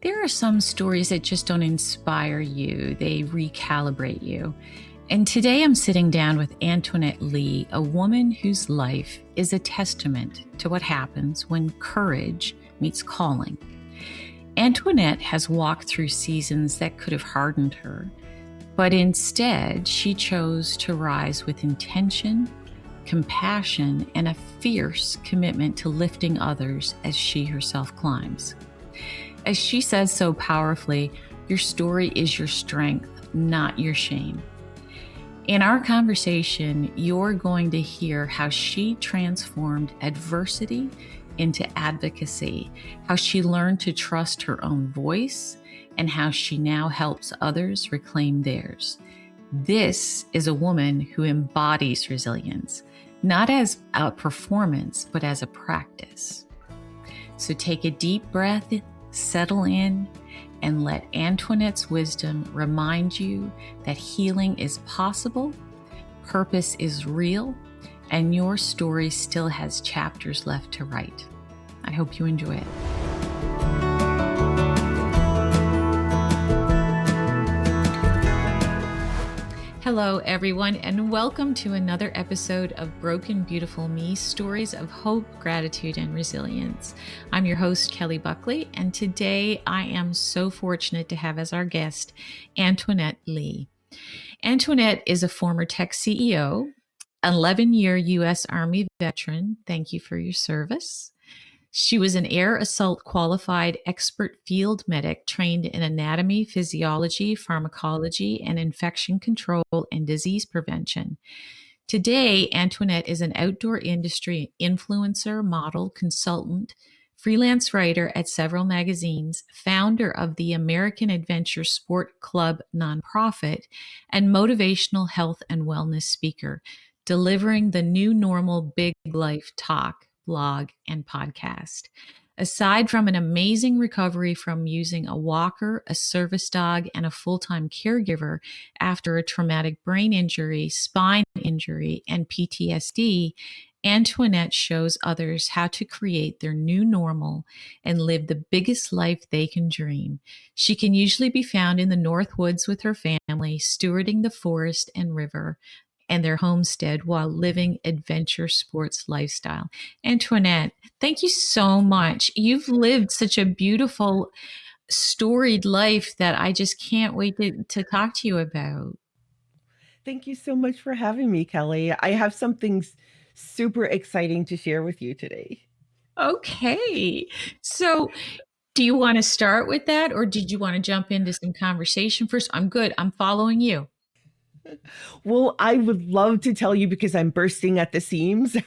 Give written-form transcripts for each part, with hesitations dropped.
There are some stories that just don't inspire you, they recalibrate you. And today I'm sitting down with Antoinette Lee, a woman whose life is a testament to what happens when courage meets calling. Antoinette has walked through seasons that could have hardened her, but instead she chose to rise with intention, compassion, and a fierce commitment to lifting others as she herself climbs. As she says so powerfully, your story is your strength, not your shame. In our conversation, you're going to hear how she transformed adversity into advocacy, how she learned to trust her own voice, and how she now helps others reclaim theirs. This is a woman who embodies resilience, not as a performance, but as a practice. So take a deep breath, settle in, and let Antoinette's wisdom remind you that healing is possible, purpose is real, and your story still has chapters left to write. I hope you enjoy it. Hello, everyone, and welcome to another episode of Broken Beautiful Me, Stories of Hope, Gratitude, and Resilience. I'm your host, Kelly Buckley, and today I am so fortunate to have as our guest, Antoinette Lee. Antoinette is a former tech CEO, 11-year U.S. Army veteran. Thank you for your service. She was an air assault qualified expert field medic trained in anatomy, physiology, pharmacology, and infection control and disease prevention. Today, Antoinette is an outdoor industry influencer, model, consultant, freelance writer at several magazines, founder of the American Adventure Sport Club nonprofit, and motivational health and wellness speaker, delivering the new normal big life talk, blog, and podcast. Aside from an amazing recovery from using a walker, a service dog, and a full-time caregiver after a traumatic brain injury, spine injury, and PTSD, Antoinette shows others how to create their new normal and live the biggest life they can dream. She can usually be found in the North Woods with her family, stewarding the forest and river and their homestead while living adventure sports lifestyle. Antoinette, thank you so much. You've lived such a beautiful, storied life that I just can't wait to talk to you about. Thank you so much for having me, Kelly. I have something super exciting to share with you today. Okay. So do you want to start with that, or did you want to jump into some conversation first? I'm good. I'm following you. Well, I would love to tell you because I'm bursting at the seams.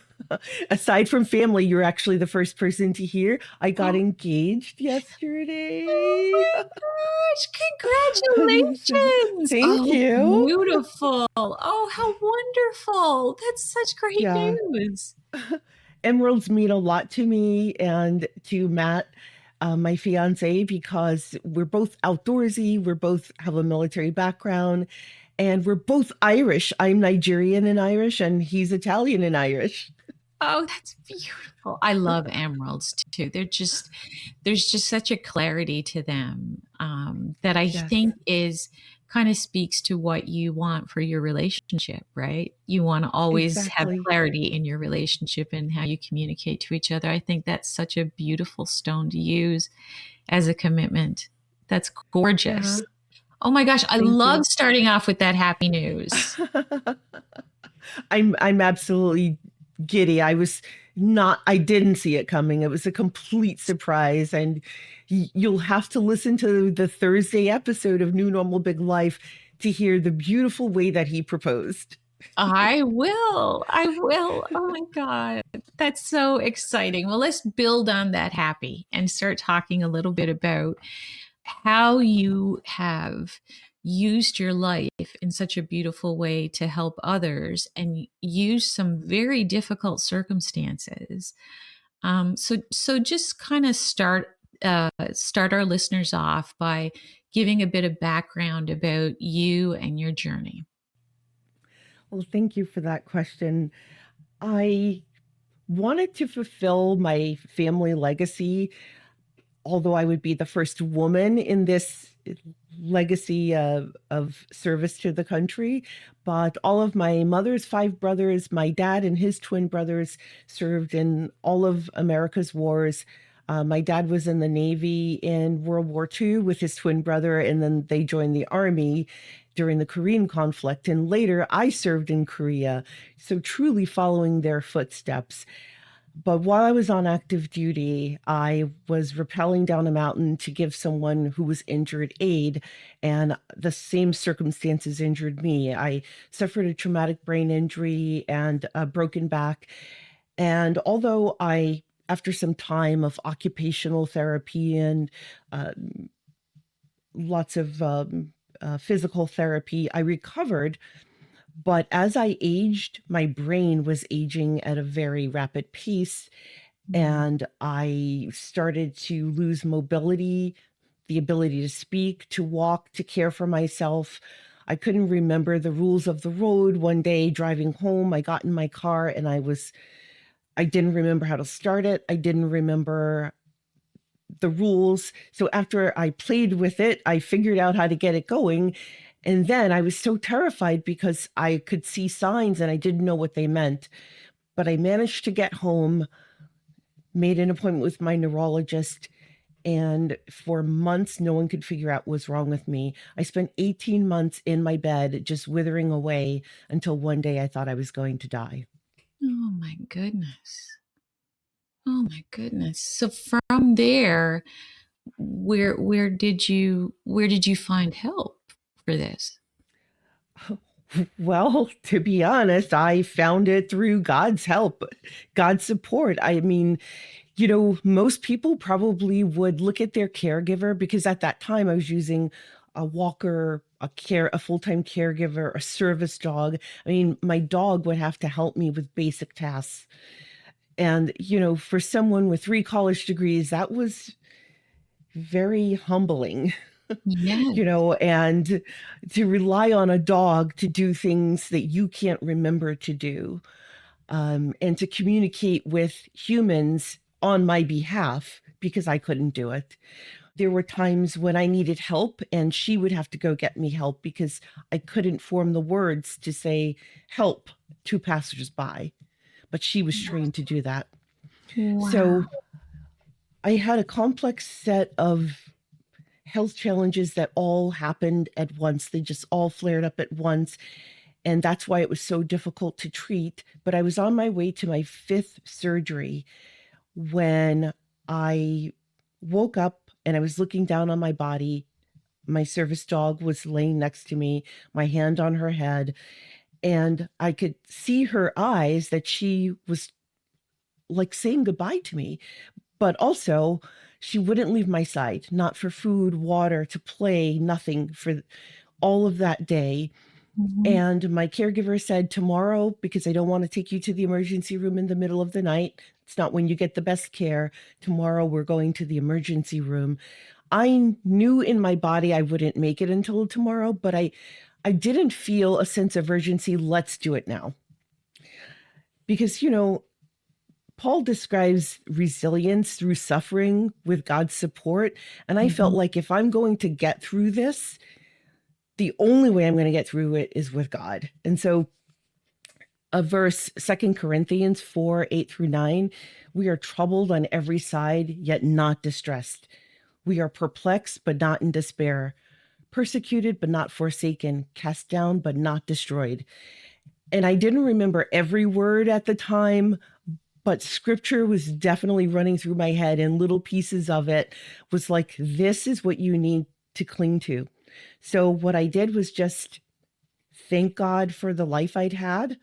Aside from family, you're actually the first person to hear. I got engaged yesterday. Oh my gosh, congratulations. Thank Oh, you. beautiful. Oh, how wonderful. That's such great Yeah. news. Emeralds mean a lot to me and to Matt, my fiance, because we're both outdoorsy. We're both have a military background. And we're both Irish. I'm Nigerian and Irish, and he's Italian and Irish. Oh, that's beautiful. I love emeralds too. There's just such a clarity to them that I Yes, think is kind of speaks to what you want for your relationship, right? You want to always have exactly. clarity in your relationship and how you communicate to each other. I think that's such a beautiful stone to use as a commitment. That's Yeah, gorgeous. Oh my gosh, I thank love you. starting off with that happy news. I'm absolutely giddy. I didn't see it coming. It was a complete surprise. And you'll have to listen to the Thursday episode of New Normal Big Life to hear the beautiful way that he proposed. I will. I will. Oh my God. That's so exciting. Well, let's build on that happy and start talking a little bit about how you have used your life in such a beautiful way to help others and use some very difficult circumstances. So just kind of start our listeners off by giving a bit of background about you and your journey. Well, thank you for that question. I wanted to fulfill my family legacy although I would be the first woman in this legacy of service to the country, but all of my mother's 5 brothers, my dad and his twin brothers served in all of America's wars. My dad was in the Navy in World War II with his twin brother, and then they joined the Army during the Korean conflict. And later, I served in Korea, so truly following their footsteps. But while I was on active duty, I was rappelling down a mountain to give someone who was injured aid, and the same circumstances injured me. I suffered a traumatic brain injury and a broken back. And although after some time of occupational therapy and lots of physical therapy, I recovered. But as I aged, my brain was aging at a very rapid pace, and I started to lose mobility, the ability to speak, to walk, to care for myself. I couldn't remember the rules of the road. One day driving home, I got in my car and I didn't remember how to start it. I didn't remember the rules. So after I played with it, I figured out how to get it going. And then I was so terrified because I could see signs and I didn't know what they meant. But I managed to get home, made an appointment with my neurologist, and for months, no one could figure out what was wrong with me. I spent 18 months in my bed, just withering away until one day I thought I was going to die. Oh my goodness. Oh my goodness. So from there, where did you find help for this? Well, to be honest, I found it through God's help, God's support. I mean, most people probably would look at their caregiver, because at that time I was using a walker, a full-time caregiver, a service dog. I mean, my dog would have to help me with basic tasks. And, for someone with 3 college degrees, that was very humbling. Yes. And to rely on a dog to do things that you can't remember to do, and to communicate with humans on my behalf because I couldn't do it. There were times when I needed help and she would have to go get me help because I couldn't form the words to say help to passersby, but she was trained to do that. Wow. So I had a complex set of health challenges that all happened at once. They just all flared up at once. And that's why it was so difficult to treat. But I was on my way to my 5th surgery when I woke up and I was looking down on my body. My service dog was laying next to me, my hand on her head. And I could see her eyes that she was like saying goodbye to me. But also, she wouldn't leave my side, not for food, water, to play, nothing for all of that day. Mm-hmm. And my caregiver said, tomorrow, because I don't want to take you to the emergency room in the middle of the night, it's not when you get the best care. Tomorrow, we're going to the emergency room. I knew in my body I wouldn't make it until tomorrow, but I didn't feel a sense of urgency. Let's do it now. Because, Paul describes resilience through suffering with God's support. And I felt like if I'm going to get through this, the only way I'm going to get through it is with God. And so a verse, 2 Corinthians 4:8-9, we are troubled on every side, yet not distressed. We are perplexed, but not in despair. Persecuted, but not forsaken. Cast down, but not destroyed. And I didn't remember every word at the time, but scripture was definitely running through my head, and little pieces of it was like, this is what you need to cling to. So what I did was just thank God for the life I'd had,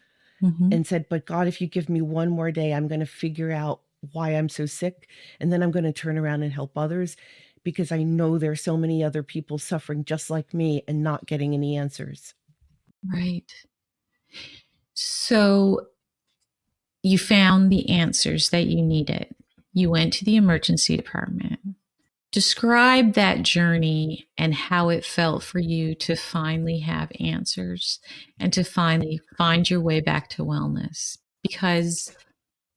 and said, but God, if you give me one more day, I'm going to figure out why I'm so sick. And then I'm going to turn around and help others, because I know there's so many other people suffering just like me and not getting any answers. Right. So you found the answers that you needed. You went to the emergency department. Describe that journey and how it felt for you to finally have answers and to finally find your way back to wellness. Because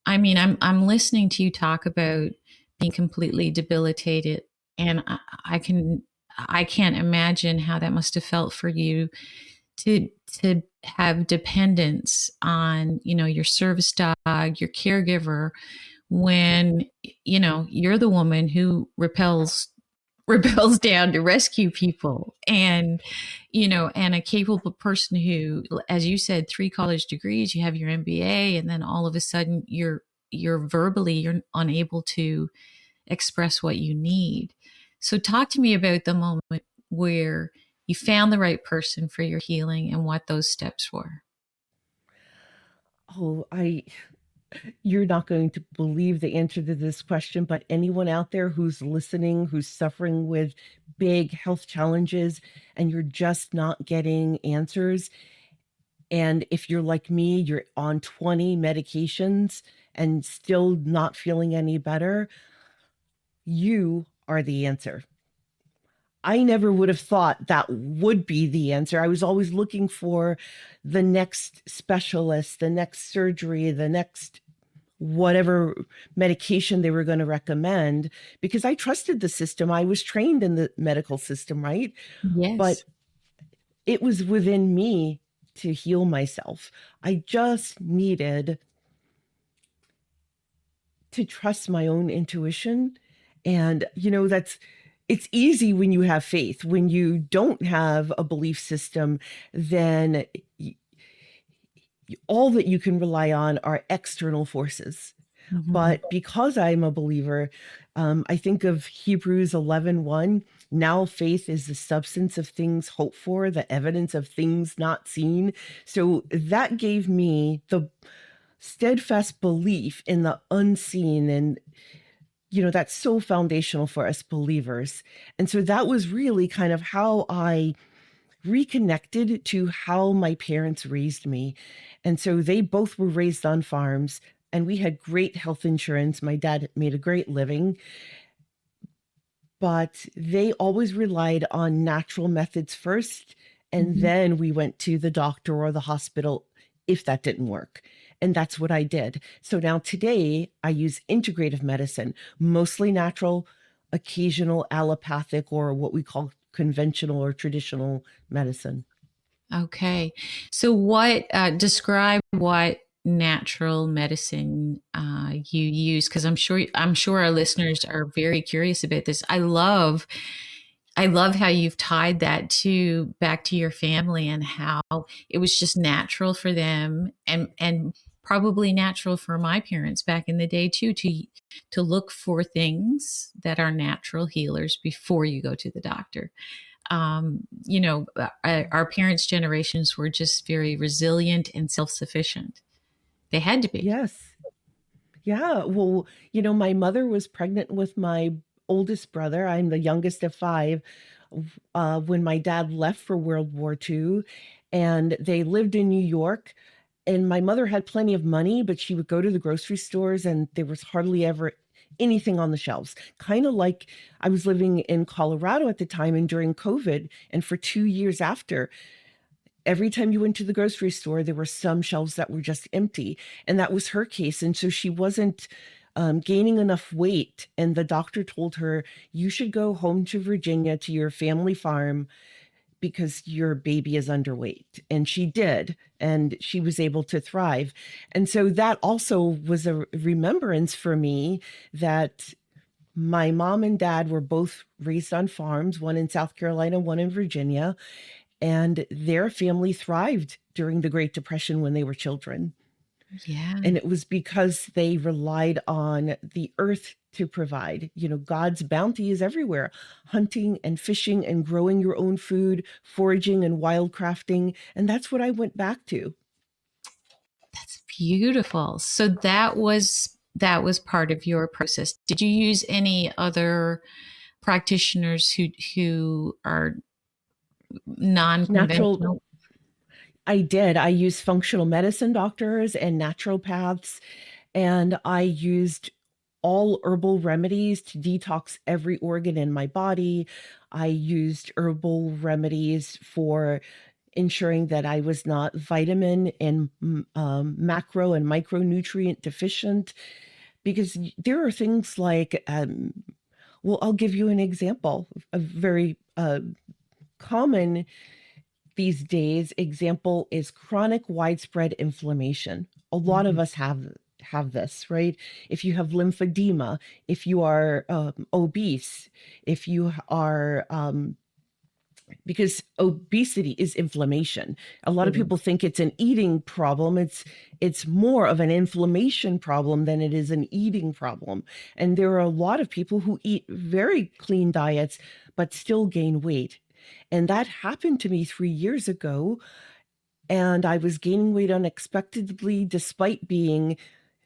I mean, I'm listening to you talk about being completely debilitated. And I can I can't imagine how that must have felt for you to have dependence on, your service dog, your caregiver, when you're the woman who repels down to rescue people, and a capable person who, as you said, 3 college degrees, you have your MBA, and then all of a sudden you're unable to express what you need. So talk to me about the moment where you found the right person for your healing and what those steps were. Oh, you're not going to believe the answer to this question, but anyone out there who's listening, who's suffering with big health challenges, and you're just not getting answers, and if you're like me, you're on 20 medications and still not feeling any better, you are the answer. I never would have thought that would be the answer. I was always looking for the next specialist, the next surgery, the next whatever medication they were going to recommend, because I trusted the system. I was trained in the medical system, right? But Yes. it was within me to heal myself. I just needed to trust my own intuition. And, it's easy when you have faith. When you don't have a belief system, then all that you can rely on are external forces. Mhm. But because I'm a believer, I think of Hebrews 11:1. Now faith is the substance of things hoped for, the evidence of things not seen. So that gave me the steadfast belief in the unseen, and that's so foundational for us believers. And so that was really kind of how I reconnected to how my parents raised me. And so they both were raised on farms, and we had great health insurance. My dad made a great living, but they always relied on natural methods first. And Mhm. then we went to the doctor or the hospital if that didn't work. And that's what I did. So now today I use integrative medicine, mostly natural, occasional allopathic, or what we call conventional or traditional medicine. Okay. So describe what natural medicine you use, because I'm sure our listeners are very curious about this. I love how you've tied that to back to your family and how it was just natural for them, and probably natural for my parents back in the day too, to look for things that are natural healers before you go to the doctor. Our parents' generations were just very resilient and self-sufficient. They had to be. Yes. Yeah. Well, my mother was pregnant with my oldest brother. I'm the youngest of five. When my dad left for World War II, and they lived in New York. And my mother had plenty of money, but she would go to the grocery stores and there was hardly ever anything on the shelves. Kind of like I was living in Colorado at the time and during COVID. And for 2 years after, every time you went to the grocery store, there were some shelves that were just empty. And that was her case. And so she wasn't gaining enough weight. And the doctor told her, you should go home to Virginia to your family farm because your baby is underweight. And she did. And she was able to thrive. And so that also was a remembrance for me that my mom and dad were both raised on farms, one in South Carolina, one in Virginia, and their family thrived during the Great Depression when they were children. Yeah. And it was because they relied on the earth to provide. God's bounty is everywhere: hunting and fishing and growing your own food, foraging and wildcrafting. And that's what I went back to. That's beautiful. So that was part of your process. Did you use any other practitioners who are Natural, non-conventional? I did. I used functional medicine doctors and naturopaths, and I used all herbal remedies to detox every organ in my body. I used herbal remedies for ensuring that I was not vitamin and macro and micronutrient deficient, because there are things like, well, I'll give you an example. A very common these days example is chronic widespread inflammation. A lot of us have this, right? If you have lymphedema, if you are obese, if you are because obesity is inflammation. A lot of people think it's an eating problem. It's more of an inflammation problem than it is an eating problem. And there are a lot of people who eat very clean diets but still gain weight. And that happened to me 3 years ago. And I was gaining weight unexpectedly despite being,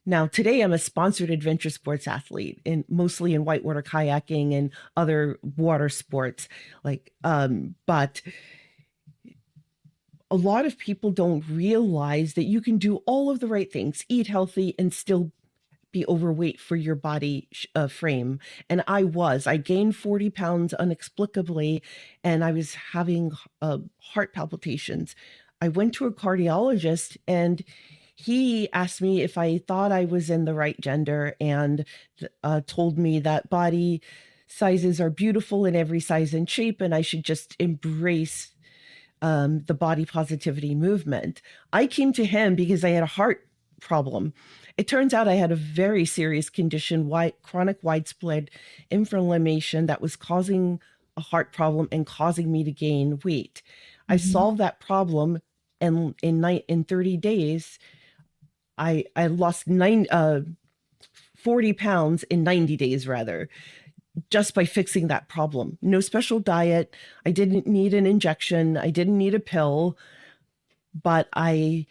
now today I'm a sponsored adventure sports athlete, and mostly in whitewater kayaking and other water sports. But a lot of people don't realize that you can do all of the right things, eat healthy, and still be overweight for your body frame. And I gained 40 pounds inexplicably, and I was having heart palpitations. I went to a cardiologist, and he asked me if I thought I was in the right gender, and told me that body sizes are beautiful in every size and shape, and I should just embrace the body positivity movement. I came to him because I had a heart problem. It turns out I had a very serious condition, chronic widespread inflammation that was causing a heart problem and causing me to gain weight. I solved that problem, and in 30 days, I lost 40 pounds in 90 days, rather, just by fixing that problem. No special diet. I didn't need an injection. I didn't need a pill, but I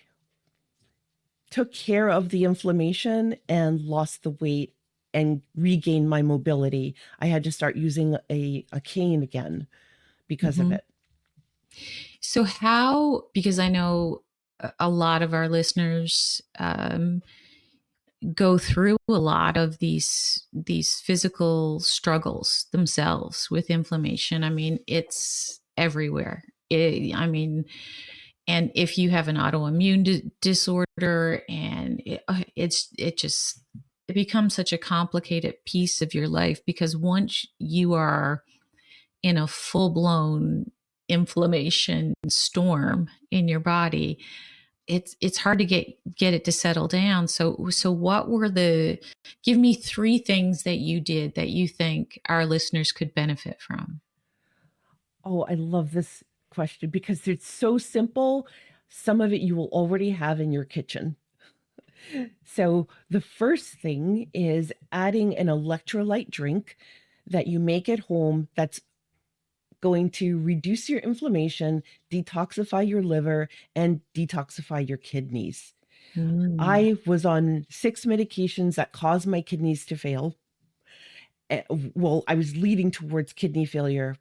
took care of the inflammation and lost the weight and regained my mobility. I had to start using a cane again because of it. So how, because I know a lot of our listeners go through a lot of these physical struggles themselves with inflammation. I mean, it's everywhere. And if you have an autoimmune disorder, and it becomes such a complicated piece of your life, because once you are in a full-blown inflammation storm in your body, it's hard to get it to settle down. So what were give me 3 things that you did that you think our listeners could benefit from? Oh, I love this question because it's so simple. Some of it you will already have in your kitchen. So the first thing is adding an electrolyte drink that you make at home that's going to reduce your inflammation, detoxify your liver, and detoxify your kidneys. I was on 6 medications that caused my kidneys to fail. Well, I was leading towards kidney failure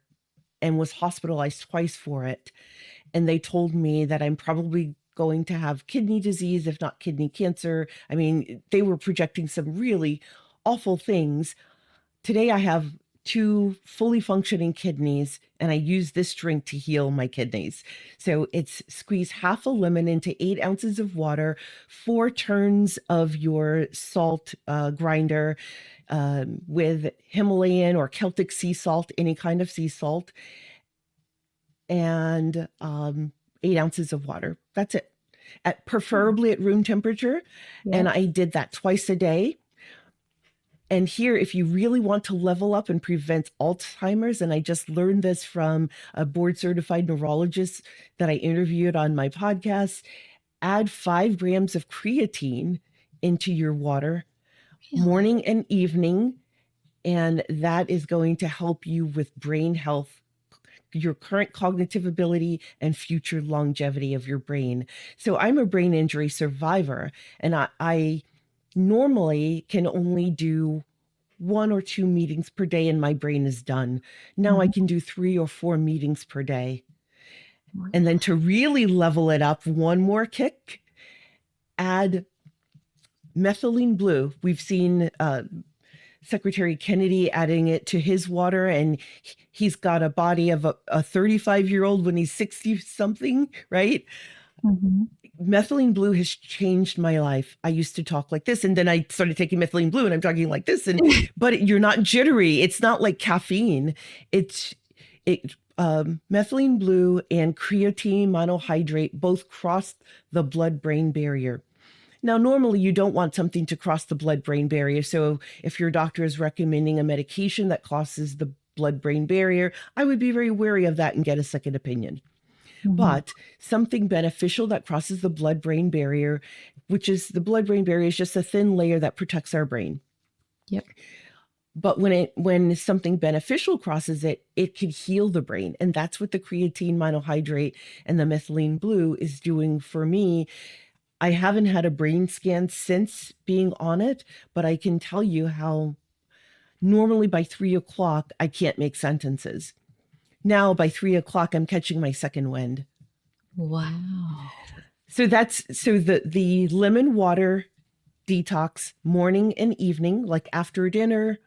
and was hospitalized twice for it. And they told me that I'm probably going to have kidney disease, if not kidney cancer. I mean, they were projecting some really awful things. Today, I have 2 fully functioning kidneys, and I use this drink to heal my kidneys. So it's squeeze half a lemon into 8 ounces of water, 4 turns of your salt grinder with Himalayan or Celtic sea salt, any kind of sea salt, and 8 ounces of water. That's it. Preferably at room temperature. Yeah. And I did that twice a day. And here, if you really want to level up and prevent Alzheimer's, and I just learned this from a board-certified neurologist that I interviewed on my podcast, add 5 grams of creatine into your water morning and evening, and that is going to help you with brain health, your current cognitive ability, and future longevity of your brain. So I'm a brain injury survivor, and I normally can only do 1 or 2 meetings per day and my brain is done. Now I can do 3 or 4 meetings per day. And then to really level it up, one more kick, add methylene blue. We've seen Secretary Kennedy adding it to his water, and he's got a body of a 35-year-old when he's 60 something, right? Mhm. Methylene blue has changed my life. I used to talk like this, and then I started taking methylene blue, and I'm talking like this. But you're not jittery. It's not like caffeine. It's it. Methylene blue and creatine monohydrate both cross the blood-brain barrier. Now, normally you don't want something to cross the blood-brain barrier. So if your doctor is recommending a medication that crosses the blood-brain barrier, I would be very wary of that and get a second opinion. Mhm. But something beneficial that crosses the blood-brain barrier, which is the blood-brain barrier is just a thin layer that protects our brain. Yep. But when something beneficial crosses it, it can heal the brain. And that's what the creatine monohydrate and the methylene blue is doing for me. I haven't had a brain scan since being on it, but I can tell you how normally by 3 o'clock, I can't make sentences. Now by 3 o'clock, I'm catching my second wind. Wow. So the lemon water detox morning and evening, like after dinner.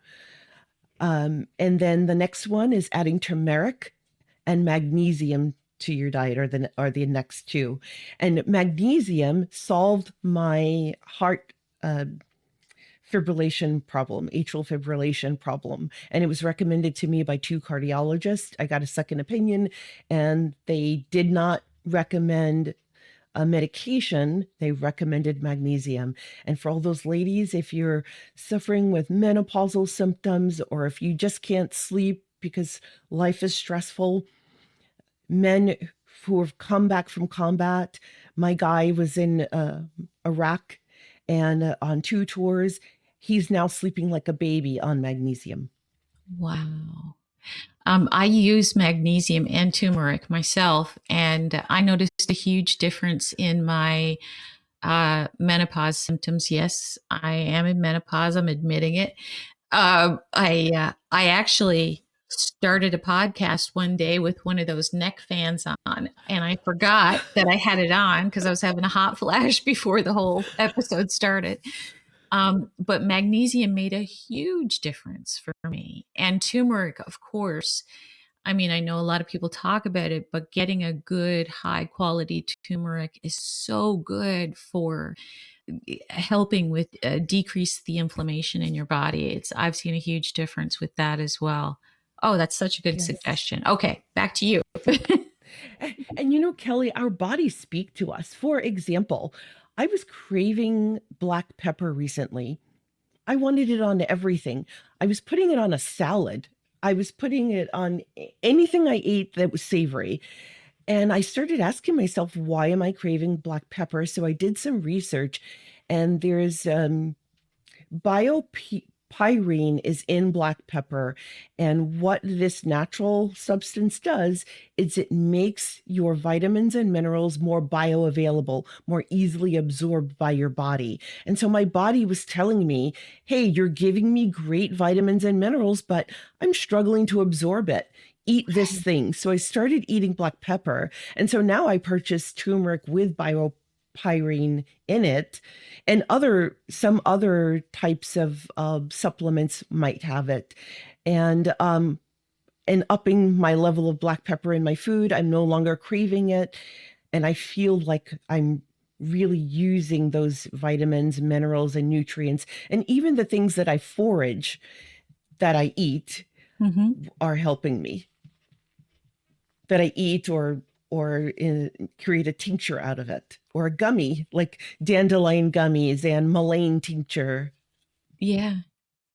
And then the next one is adding turmeric and magnesium to your diet, or the next two. And magnesium solved my heart fibrillation problem, atrial fibrillation problem. And it was recommended to me by two cardiologists. I got a second opinion, and they did not recommend a medication. They recommended magnesium. And for all those ladies, if you're suffering with menopausal symptoms, or if you just can't sleep because life is stressful, men who have come back from combat, my guy was in Iraq and on 2 tours. He's now sleeping like a baby on magnesium. Wow. I use magnesium and turmeric myself, and I noticed a huge difference in my menopause symptoms. Yes, I am in menopause. I'm admitting it. I actually started a podcast one day with one of those neck fans on, and I forgot that I had it on because I was having a hot flash before the whole episode started. But magnesium made a huge difference for me, and turmeric, of course. I mean, I know a lot of people talk about it, but getting a good, high quality turmeric is so good for helping with decrease the inflammation in your body. I've seen a huge difference with that as well. Oh, that's such a good Yes. suggestion. Okay, back to you. And you know, Kelly, our bodies speak to us. For example, I was craving black pepper recently. I wanted it on everything. I was putting it on a salad. I was putting it on anything I ate that was savory. And I started asking myself, why am I craving black pepper? So I did some research, and there's biopyrene is in black pepper. And what this natural substance does is it makes your vitamins and minerals more bioavailable, more easily absorbed by your body. And so my body was telling me, hey, you're giving me great vitamins and minerals, but I'm struggling to absorb it. Eat this thing. So I started eating black pepper. And so now I purchase turmeric with biopyrene in it, and some other types of supplements might have it. And upping my level of black pepper in my food, I'm no longer craving it, and I feel like I'm really using those vitamins, minerals, and nutrients, and even the things that I forage that I eat Mhm. are helping me. That I eat, or create a tincture out of it, or a gummy like dandelion gummies and mullein tincture. Yeah,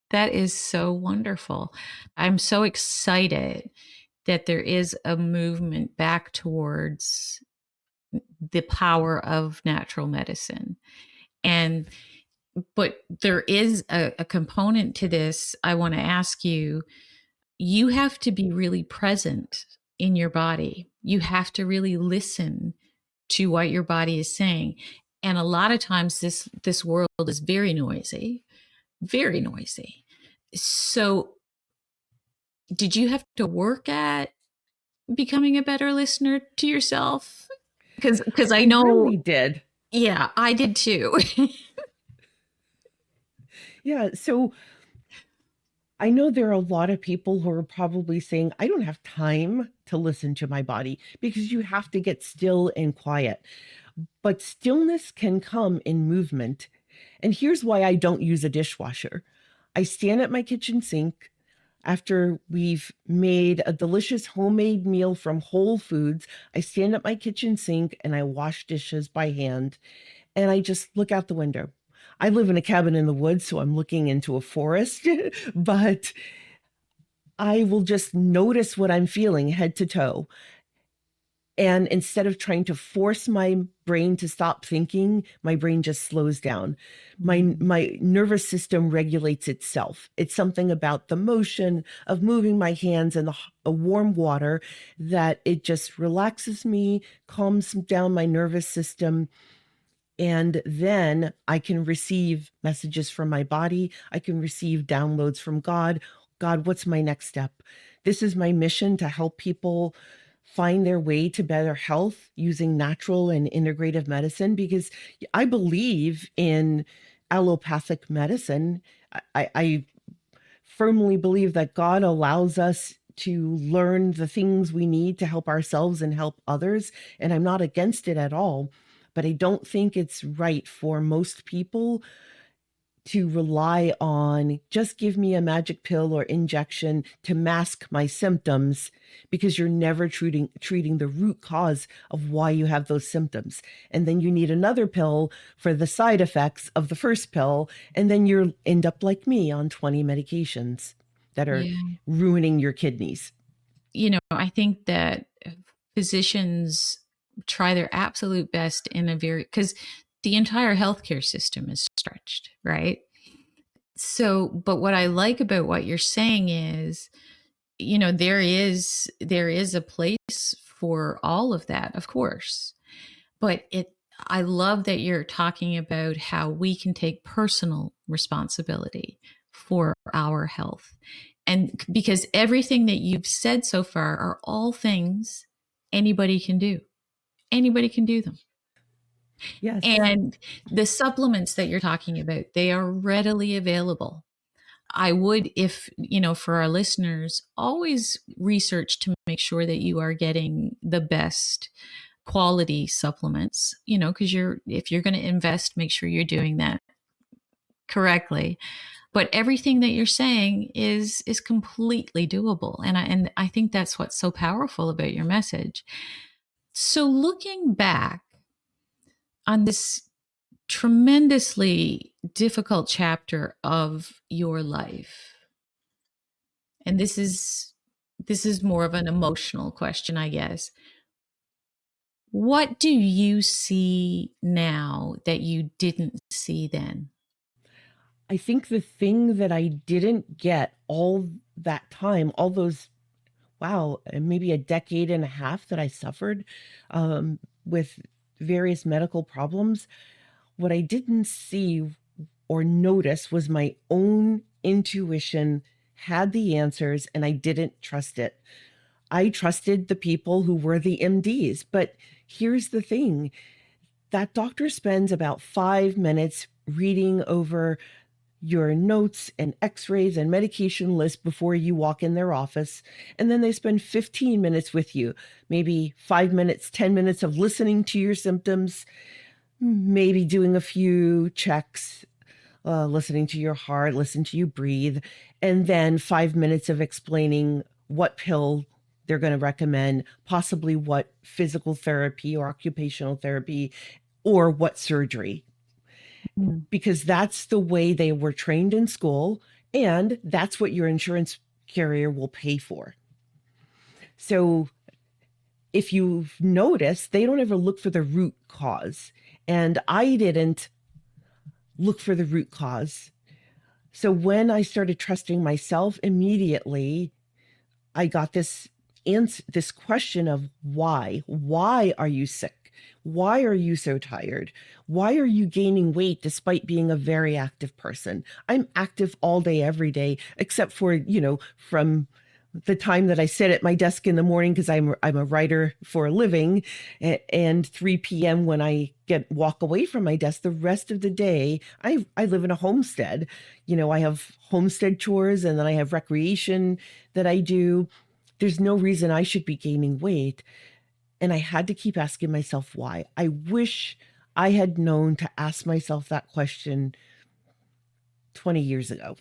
that is so wonderful. I'm so excited that there is a movement back towards the power of natural medicine. And but there is a component to this. I want to ask you, you have to be really present in your body. You have to really listen to what your body is saying. And a lot of times this world is very noisy, very noisy. So did you have to work at becoming a better listener to yourself? Because I I know, really did. yeah, I did too. Yeah. So I know there are a lot of people who are probably saying, I don't have time to listen to my body, because you have to get still and quiet. but stillness can come in movement. And here's why I don't use a dishwasher. I stand at my kitchen sink after we've made a delicious homemade meal from Whole Foods. I stand at my kitchen sink and I wash dishes by hand, and I just look out the window. I live in a cabin in the woods, so I'm looking into a forest, but I will just notice what I'm feeling head to toe. And instead of trying to force my brain to stop thinking, my brain just slows down. My nervous system regulates itself. It's something about the motion of moving my hands in the warm water that it just relaxes me, calms down my nervous system. And then I can receive messages from my body. I can receive downloads from God. God, what's my next step? This is my mission, to help people find their way to better health using natural and integrative medicine, because I believe in allopathic medicine. I firmly believe that God allows us to learn the things we need to help ourselves and help others. And I'm not against it at all, but I don't think it's right for most people to rely on just give me a magic pill or injection to mask my symptoms, because you're never treating the root cause of why you have those symptoms. And then you need another pill for the side effects of the first pill. And then you end up like me on 20 medications that are ruining your kidneys. I think that physicians try their absolute best because the entire healthcare system is stretched, right? So, but what I like about what you're saying is, there is a place for all of that, of course. But I love that you're talking about how we can take personal responsibility for our health. And because everything that you've said so far are all things anybody can do. Anybody can do them. Yes. And the supplements that you're talking about, they are readily available. I would, for our listeners, always research to make sure that you are getting the best quality supplements, because if you're going to invest, make sure you're doing that correctly. But everything that you're saying is completely doable. And I think that's what's so powerful about your message. So looking back on this tremendously difficult chapter of your life, and this is more of an emotional question, I guess. What do you see now that you didn't see then? I think the thing that I didn't get all that time, all those, maybe a decade and a half that I suffered with various medical problems, what I didn't see or notice was my own intuition had the answers, and I didn't trust it. I trusted the people who were the MDs. But here's the thing, that doctor spends about 5 minutes reading over your notes and x-rays and medication list before you walk in their office. And then they spend 15 minutes with you, maybe 5 minutes, 10 minutes of listening to your symptoms, maybe doing a few checks, listening to your heart, listen to you breathe, and then 5 minutes of explaining what pill they're going to recommend, possibly what physical therapy or occupational therapy, or what surgery. Because that's the way they were trained in school, and that's what your insurance carrier will pay for. So if you've noticed, they don't ever look for the root cause. And I didn't look for the root cause. So when I started trusting myself, immediately I got this question of why. Why are you sick? Why are you so tired? Why are you gaining weight despite being a very active person? I'm active all day, every day, except for, from the time that I sit at my desk in the morning, because I'm a writer for a living, and 3 p.m. when I walk away from my desk. The rest of the day, I live in a homestead. I have homestead chores, and then I have recreation that I do. There's no reason I should be gaining weight. And I had to keep asking myself why. I wish I had known to ask myself that question 20 years ago.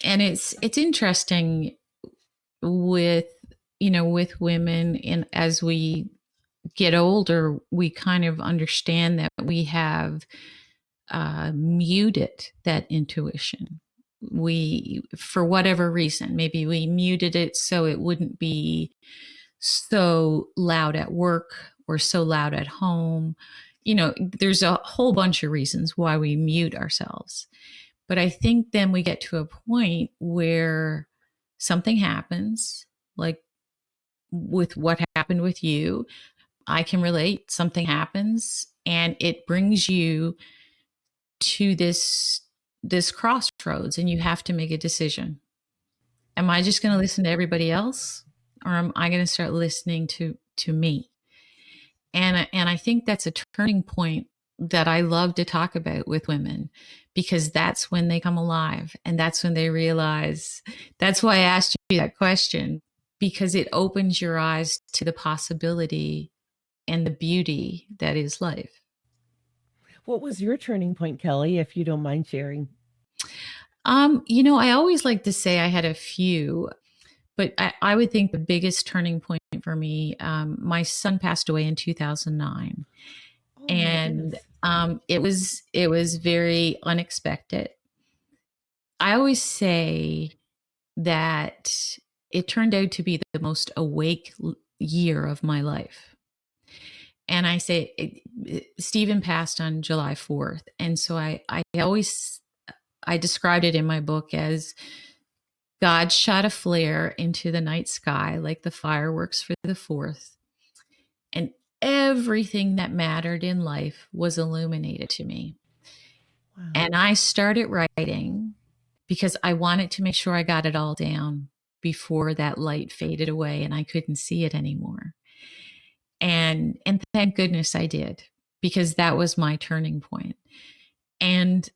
And it's interesting with, with women, and as we get older, we kind of understand that we have muted that intuition. We, for whatever reason, maybe we muted it so it wouldn't be so loud at work or so loud at home. There's a whole bunch of reasons why we mute ourselves. But I think then we get to a point where something happens, like with what happened with you. I can relate. Something happens and it brings you to this crossroads, and you have to make a decision. Am I just going to listen to everybody else, or am I going to start listening to me? And I think that's a turning point that I love to talk about with women, because that's when they come alive, and that's when they realize. That's why I asked you that question, because it opens your eyes to the possibility and the beauty that is life. What was your turning point, Kelly, if you don't mind sharing? I always like to say I had a few, but I would think the biggest turning point for me, my son passed away in 2009, Oh my and goodness. it was very unexpected. I always say that it turned out to be the most awake year of my life. And I say Stephen passed on July 4th. And so I described it in my book as God shot a flare into the night sky like the fireworks for the 4th. And everything that mattered in life was illuminated to me. Wow. And I started writing because I wanted to make sure I got it all down before that light faded away and I couldn't see it anymore. And thank goodness I did, because that was my turning point. And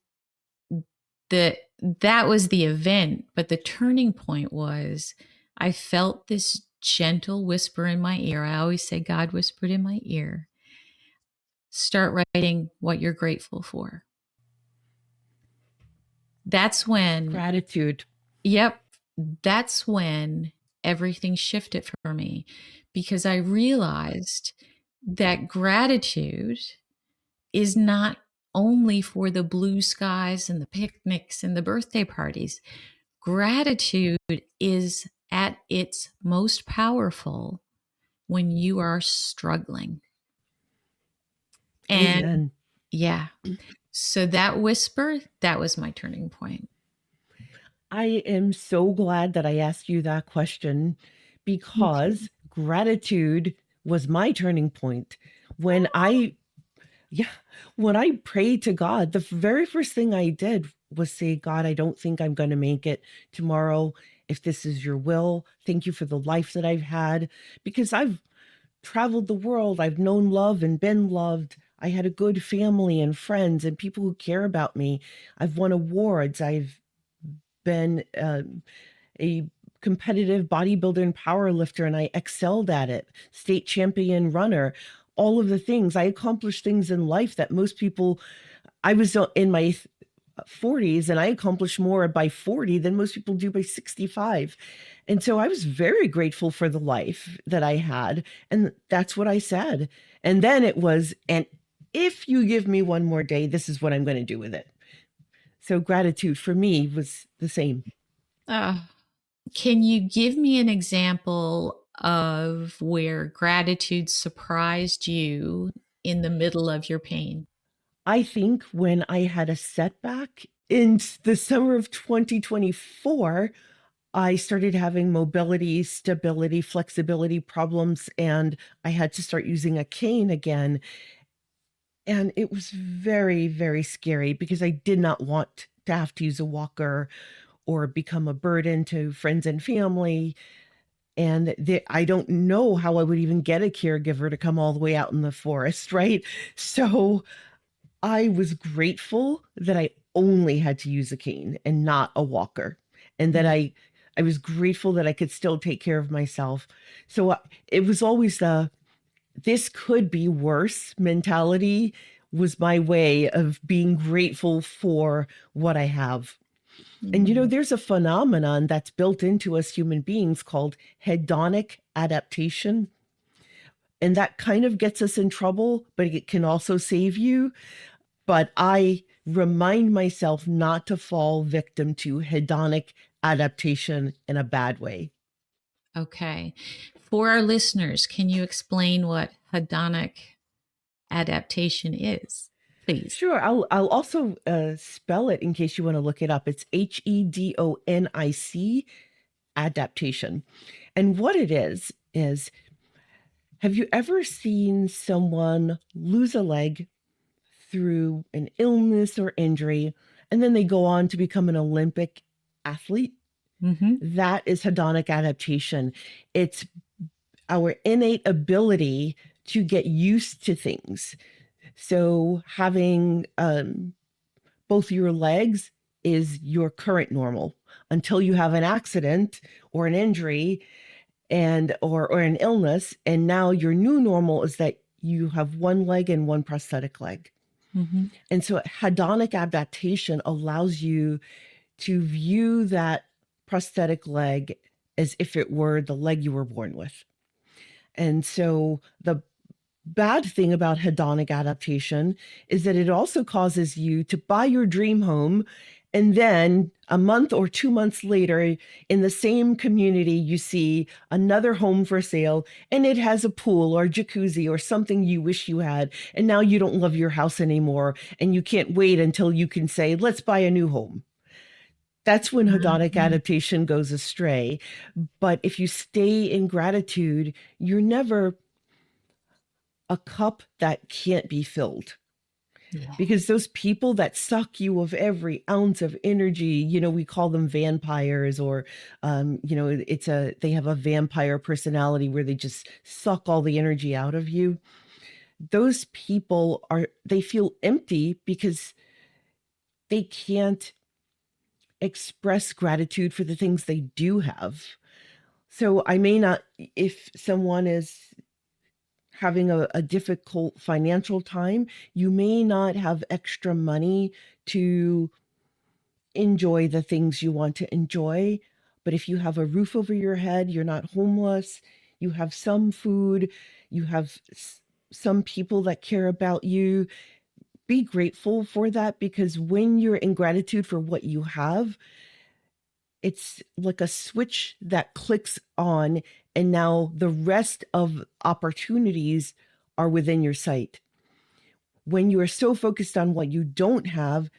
that was the event, but the turning point was I felt this gentle whisper in my ear. I always say God whispered in my ear, start writing what you're grateful for. That's when, Gratitude. yep, that's when everything shifted for me, because I realized that gratitude is not only for the blue skies and the picnics and the birthday parties. Gratitude is at its most powerful when you are struggling. And Amen. yeah, so that whisper, that was my turning point. I am so glad that I asked you that question, Me too. because gratitude was my turning point. When I, yeah, when I prayed to God, the very first thing I did was say, God, I don't think I'm going to make it tomorrow. If this is your will, thank you for the life that I've had, because I've traveled the world. I've known love and been loved. I had a good family and friends and people who care about me. I've won awards. I've been a competitive bodybuilder and power lifter, and I excelled at it. State champion runner, all of the things. I accomplished things in life that most people, I was in my 40s and I accomplished more by 40 than most people do by 65. And so I was very grateful for the life that I had. And that's what I said. And then it was, and if you give me one more day, this is what I'm going to do with it. So gratitude for me was the same. Uh, can you give me an example of where gratitude surprised you in the middle of your pain? I think when I had a setback in the summer of 2024, I started having mobility, stability, flexibility problems, and I had to start using a cane again. And it was very, very scary because I did not want to have to use a walker or become a burden to friends and family. And I don't know how I would even get a caregiver to come all the way out in the forest, right? So I was grateful that I only had to use a cane and not a walker, and that Mm. I was grateful that I could still take care of myself. So it was always this could be worse mentality was my way of being grateful for what I have. And Mhm. there's a phenomenon that's built into us human beings called hedonic adaptation. And that kind of gets us in trouble, but it can also save you. But I remind myself not to fall victim to hedonic adaptation in a bad way. Okay. For our listeners, can you explain what hedonic adaptation is, please? Sure, I'll also spell it in case you want to look it up. It's hedonic adaptation. And what it is have you ever seen someone lose a leg through an illness or injury, and then they go on to become an Olympic athlete? Mm-hmm. That is hedonic adaptation. It's our innate ability to get used to things. So having both your legs is your current normal until you have an accident or an injury and or an illness, and now your new normal is that you have one leg and one prosthetic leg. Mm-hmm. And so hedonic adaptation allows you to view that prosthetic leg as if it were the leg you were born with. And so the bad thing about hedonic adaptation is that it also causes you to buy your dream home, and then a month or 2 months later, in the same community, you see another home for sale, and it has a pool or jacuzzi or something you wish you had. And now you don't love your house anymore, and you can't wait until you can say, let's buy a new home. That's when hedonic Mm-hmm. adaptation goes astray. But if you stay in gratitude, you're never a cup that can't be filled, Yeah. because those people that suck you of every ounce of energy, we call them vampires, or they have a vampire personality where they just suck all the energy out of you. Those people they feel empty because they can't express gratitude for the things they do have. So I may not, if someone is having a difficult financial time, you may not have extra money to enjoy the things you want to enjoy. But if you have a roof over your head, you're not homeless, you have some food, you have some people that care about you, be grateful for that, because when you're in gratitude for what you have, it's like a switch that clicks on, and now the rest of opportunities are within your sight. When you are so focused on what you don't have,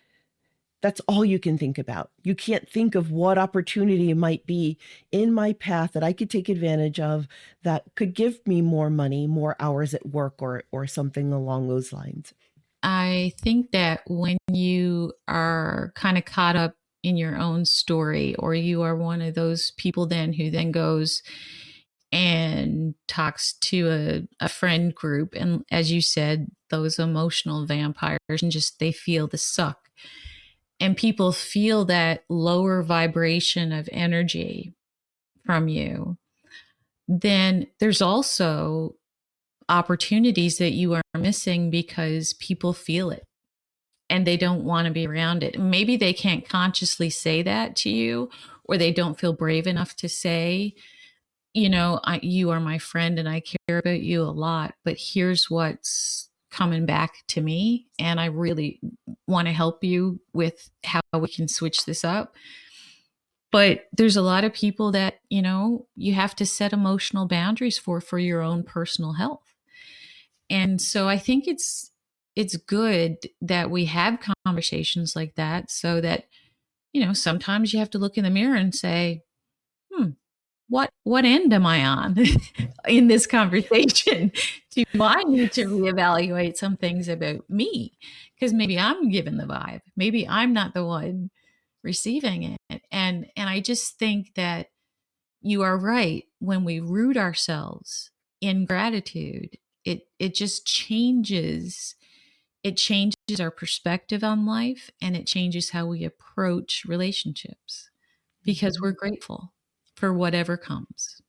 that's all you can think about. You can't think of what opportunity might be in my path that I could take advantage of that could give me more money, more hours at work, or something along those lines. I think that when you are kind of caught up in your own story, or you are one of those people then who then goes and talks to a friend group, and as you said, those emotional vampires, and just they feel the suck, and people feel that lower vibration of energy from you, then there's also opportunities that you are missing because people feel it and they don't want to be around it. Maybe they can't consciously say that to you, or they don't feel brave enough to say, you are my friend and I care about you a lot, but here's what's coming back to me. And I really want to help you with how we can switch this up. But there's a lot of people that, you have to set emotional boundaries for your own personal health. And so I think it's good that we have conversations like that, so that, sometimes you have to look in the mirror and say, what end am I on in this conversation? Do I need to reevaluate some things about me? Because maybe I'm giving the vibe. Maybe I'm not the one receiving it. And I just think that you are right. When we root ourselves in gratitude, it just changes. It changes our perspective on life, and it changes how we approach relationships because Mhm. we're grateful for whatever comes.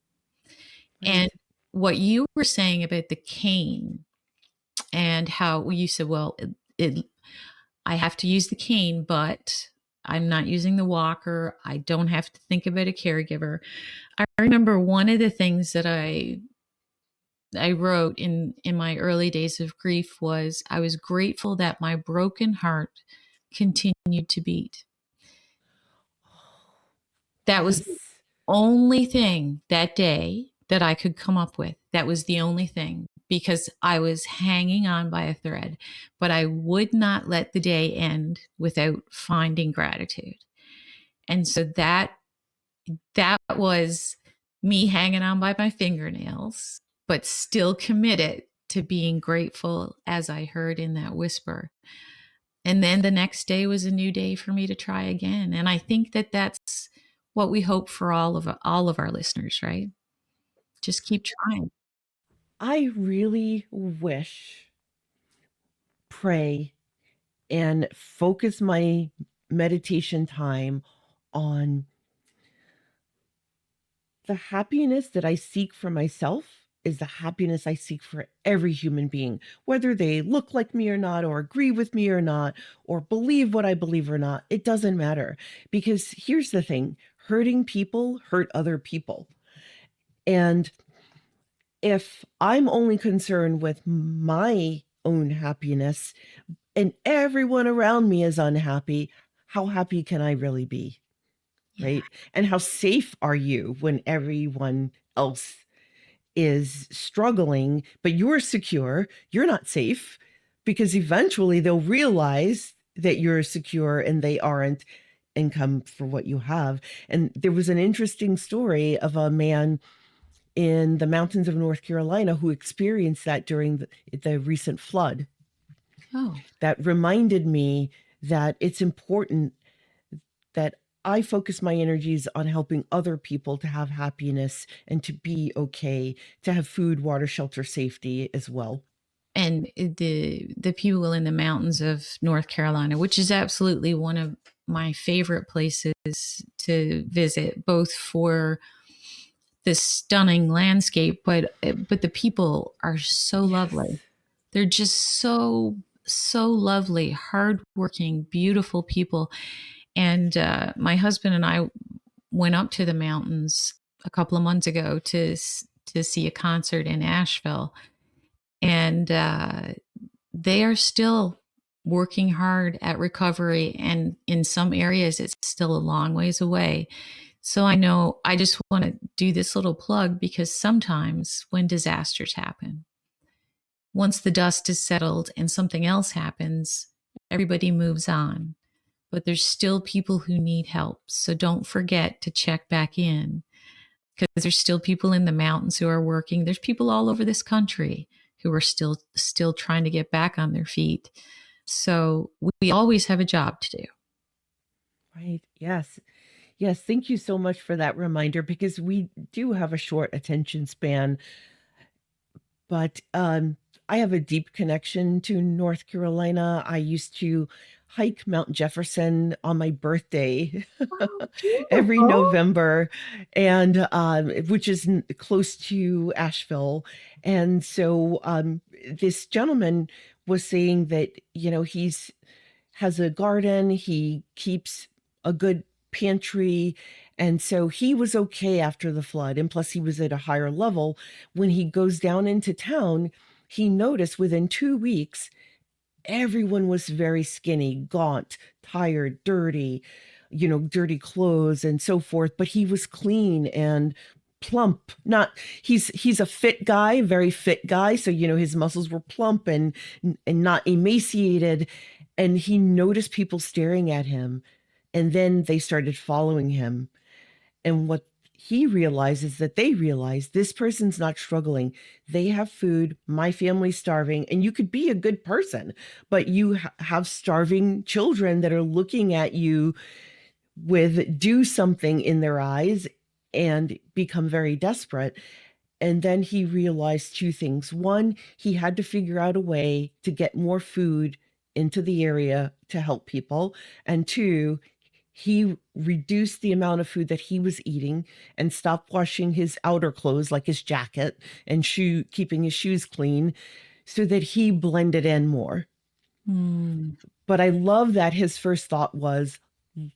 Right. And what you were saying about the cane and how you said, well, I have to use the cane, but I'm not using the walker. I don't have to think about a caregiver. I remember one of the things that I wrote in my early days of grief was I was grateful that my broken heart continued to beat. That was the Yes. only thing that day that I could come up with. That was the only thing because I was hanging on by a thread, but I would not let the day end without finding gratitude. And so that was me hanging on by my fingernails, but still committed to being grateful as I heard in that whisper. And then the next day was a new day for me to try again. And I think that that's what we hope for all of our listeners, right? Just keep trying. I really wish, pray, and focus my meditation time on the happiness that I seek for myself is the happiness I seek for every human being, whether they look like me or not, or agree with me or not, or believe what I believe or not. It doesn't matter. Because here's the thing, hurting people hurt other people. And if I'm only concerned with my own happiness and everyone around me is unhappy, how happy can I really be? Yeah. Right? And how safe are you when everyone else is struggling, but you're secure? You're not safe, because eventually they'll realize that you're secure and they aren't, and come for what you have. And there was an interesting story of a man in the mountains of North Carolina who experienced that during the recent flood. Oh, That reminded me that it's important that I focus my energies on helping other people to have happiness and to be okay, to have food, water, shelter, safety as well. and the people in the mountains of North Carolina, which is absolutely one of my favorite places to visit, both for this stunning landscape, but the people are so Yes. lovely. They're just so lovely, hardworking, beautiful people. And my husband and I went up to the mountains a couple of months ago to see a concert in Asheville, and they are still working hard at recovery, and in some areas it's still a long ways away. So I know I just want to do this little plug because sometimes when disasters happen, once the dust is settled and something else happens, everybody moves on. But there's still people who need help. So don't forget to check back in because there's still people in the mountains who are working. There's people all over this country who are still trying to get back on their feet. So we always have a job to do. Right. Yes. Yes. Thank you so much for that reminder, because we do have a short attention span. But I have a deep connection to North Carolina. I used to hike Mount Jefferson on my birthday Oh, every beautiful. November, and which is close to Asheville. And so this gentleman was saying that, he's has a garden, he keeps a good pantry. And so he was okay after the flood. And plus, he was at a higher level. When he goes down into town, he noticed within 2 weeks, everyone was very skinny, gaunt, tired, dirty, dirty clothes and so forth. But he was clean and plump. Not he's a fit guy, very fit guy. So, his muscles were plump and not emaciated. And he noticed people staring at him. And then they started following him. And what he realizes that they realize, this person's not struggling. They have food. My family's starving. And you could be a good person, but you have starving children that are looking at you with do something in their eyes and become very desperate. And then he realized two things. One, he had to figure out a way to get more food into the area to help people. And two, he reduced the amount of food that he was eating and stopped washing his outer clothes, like his jacket and keeping his shoes clean, so that he blended in more. Mm. But I love that his first thought was,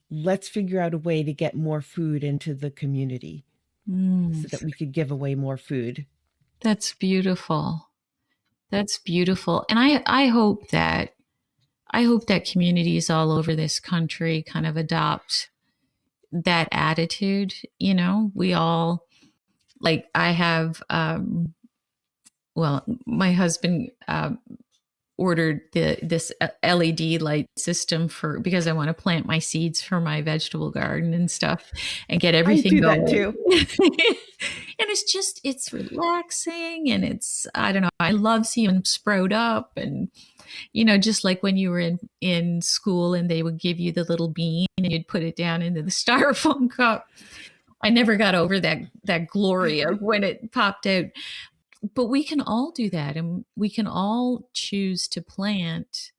let's figure out a way to get more food into the community Mm. so that we could give away more food. That's beautiful. That's beautiful. And I hope that communities all over this country kind of adopt that attitude. We all, like, I have, well, my husband ordered this LED light system because I want to plant my seeds for my vegetable garden and stuff and get I everything do that going. too. And it's relaxing, and I don't know, I love seeing them sprout up. And just like when you were in school and they would give you the little bean and you'd put it down into the styrofoam cup. I never got over that glory of when it popped out. But we can all do that, and we can all choose to plant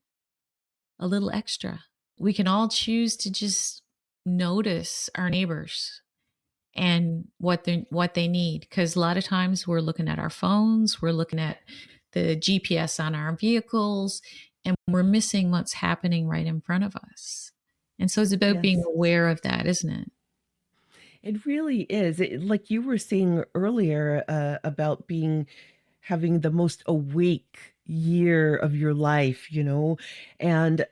a little extra. We can all choose to just notice our neighbors and what they need, because a lot of times we're looking at our phones, we're looking at the GPS on our vehicles, and we're missing what's happening right in front of us. And so it's about being Yes. aware of that, isn't it? It really is. Like you were saying earlier, about having the most awake year of your life, and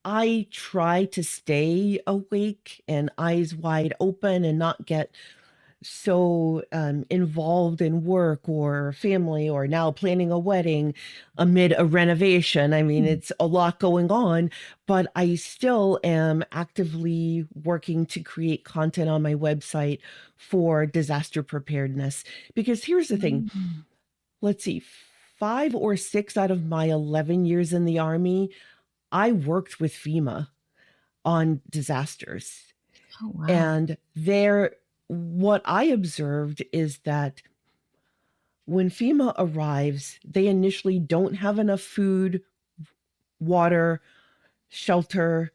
I try to stay awake and eyes wide open and not get so involved in work or family or now planning a wedding amid a renovation. I mean, Mm. it's a lot going on, but I still am actively working to create content on my website for disaster preparedness. Because here's the thing, Mm. let's see, 5 or 6 out of my 11 years in the Army, I worked with FEMA on disasters. Oh, wow. And what I observed is that when FEMA arrives, they initially don't have enough food, water, shelter,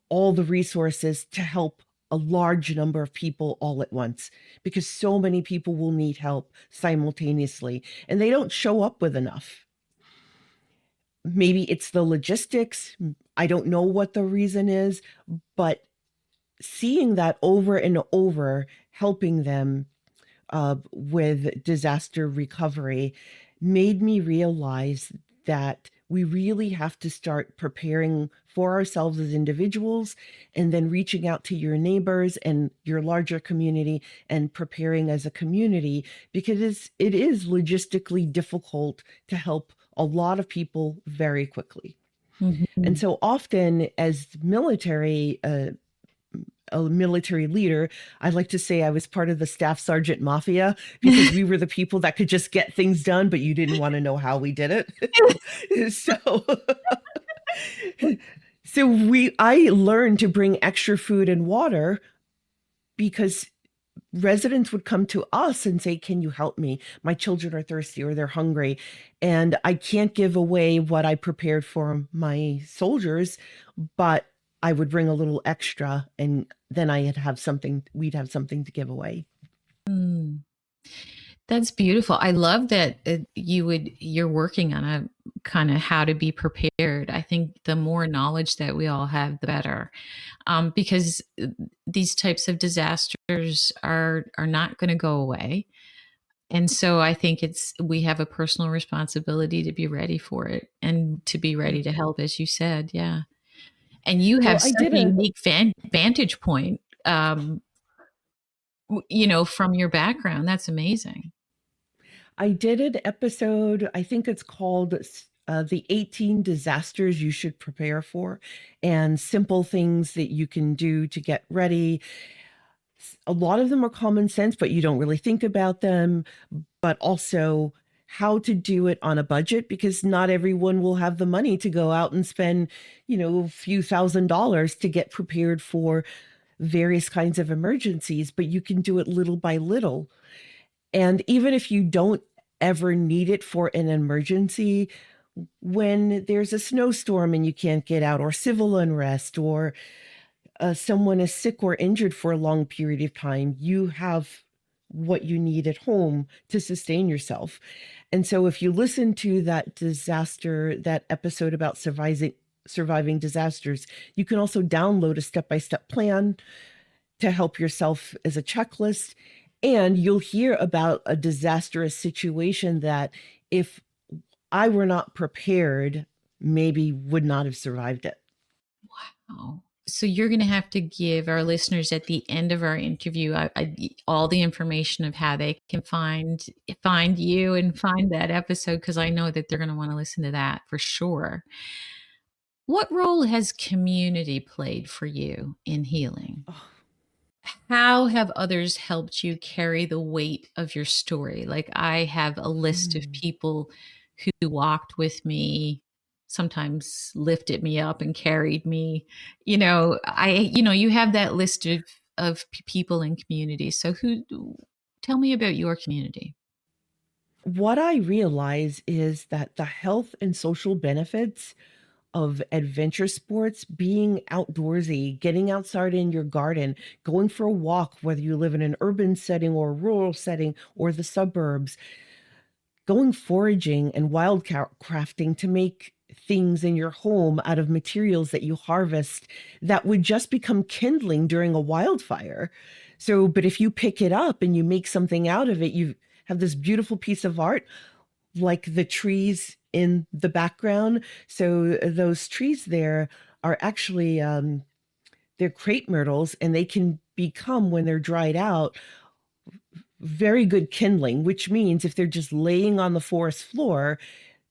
all the resources to help a large number of people all at once, because so many people will need help simultaneously and they don't show up with enough. Maybe it's the logistics. I don't know what the reason is, but seeing that over and over, helping them with disaster recovery, made me realize that we really have to start preparing for ourselves as individuals and then reaching out to your neighbors and your larger community and preparing as a community, because it is logistically difficult to help a lot of people very quickly. And Mhm. so often, as a military leader, I like to say I was part of the staff sergeant mafia, because we were the people that could just get things done, but you didn't want to know how we did it. So, I learned to bring extra food and water because residents would come to us and say, "Can you help me? My children are thirsty or they're hungry, and I can't give away what I prepared for my soldiers, but I would bring a little extra, and then we'd have something to give away." Mm. That's beautiful. I love that you're working on a kind of how to be prepared. I think the more knowledge that we all have, the better, because these types of disasters are not going to go away. And so I think we have a personal responsibility to be ready for it and to be ready to help, as you said. Yeah. And you Well, have such a unique vantage point, from your background. That's amazing. I did an episode, I think it's called The 18 Disasters You Should Prepare For, and simple things that you can do to get ready. A lot of them are common sense, but you don't really think about them, but also how to do it on a budget, because not everyone will have the money to go out and spend, a few $1,000s to get prepared for various kinds of emergencies, but you can do it little by little. And even if you don't ever need it for an emergency, when there's a snowstorm and you can't get out, or civil unrest, or someone is sick or injured for a long period of time, you have what you need at home to sustain yourself. And so if you listen to that episode about surviving disasters, you can also download a step-by-step plan to help yourself as a checklist. And you'll hear about a disastrous situation that if I were not prepared, maybe would not have survived it. Wow. So you're going to have to give our listeners at the end of our interview all the information of how they can find you and find that episode, because I know that they're going to want to listen to that for sure. What role has community played for you in healing? Oh. How have others helped you carry the weight of your story? Like, I have a list of people who walked with me, sometimes lifted me up and carried me. You have that list of people in community. So tell me about your community. What I realize is that the health and social benefits of adventure sports, being outdoorsy, getting outside in your garden, going for a walk, whether you live in an urban setting or a rural setting or the suburbs, going foraging and wildcrafting to make things in your home out of materials that you harvest that would just become kindling during a wildfire. So, but if you pick it up and you make something out of it, you have this beautiful piece of art like the trees in the background. So those trees there are actually they're crepe myrtles, and they can become, when they're dried out, very good kindling, which means if they're just laying on the forest floor,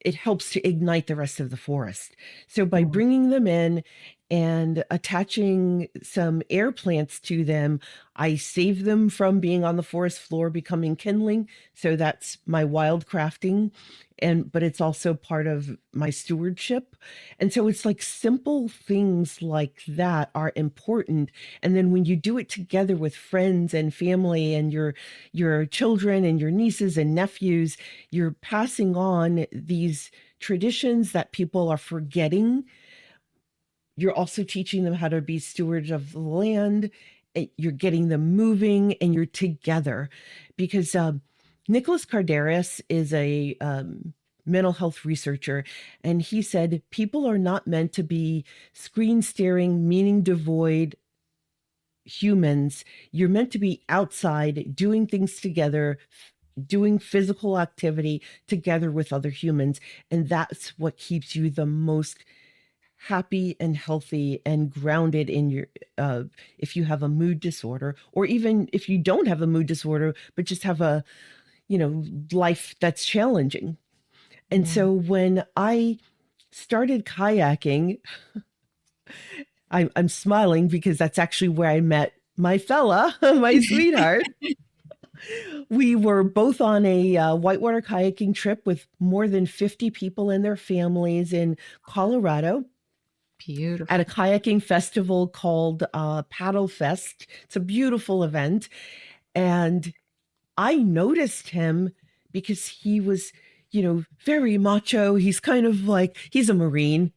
it helps to ignite the rest of the forest. So by bringing them in and attaching some air plants to them, I save them from being on the forest floor, becoming kindling. So that's my wild crafting. But it's also part of my stewardship. And so it's like simple things like that are important. And then when you do it together with friends and family and your children and your nieces and nephews, you're passing on these traditions that people are forgetting. You're also teaching them how to be stewards of the land. You're getting them moving, and you're together. Because Nicholas Carderas is a mental health researcher, and he said people are not meant to be screen staring, meaning devoid humans. You're meant to be outside doing things together, doing physical activity together with other humans. And that's what keeps you the most happy and healthy and grounded in your if you have a mood disorder, or even if you don't have a mood disorder but just have a life that's challenging. And so when I started kayaking, I'm smiling because that's actually where I met my fella, my sweetheart. We were both on a whitewater kayaking trip with more than 50 people and their families in Colorado. Beautiful. At a kayaking festival called Paddle Fest. It's a beautiful event. And I noticed him because he was, very macho. He's kind of like, he's a Marine,